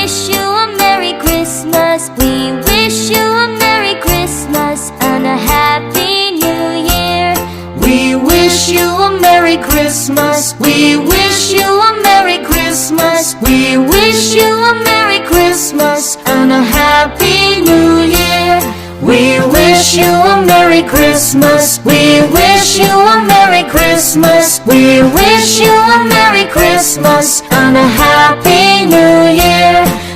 wish you a Merry Christmas. We wish you a Merry Christmas and a Happy New Year. We wish you a Merry Christmas. We wish you a Merry Christmas. We wish you a Merry Christmas and a Happy New Year. We wish you a Merry Christmas. We wish you a Merry Christmas. We wish you a Merry Christmas and a Happy New Year.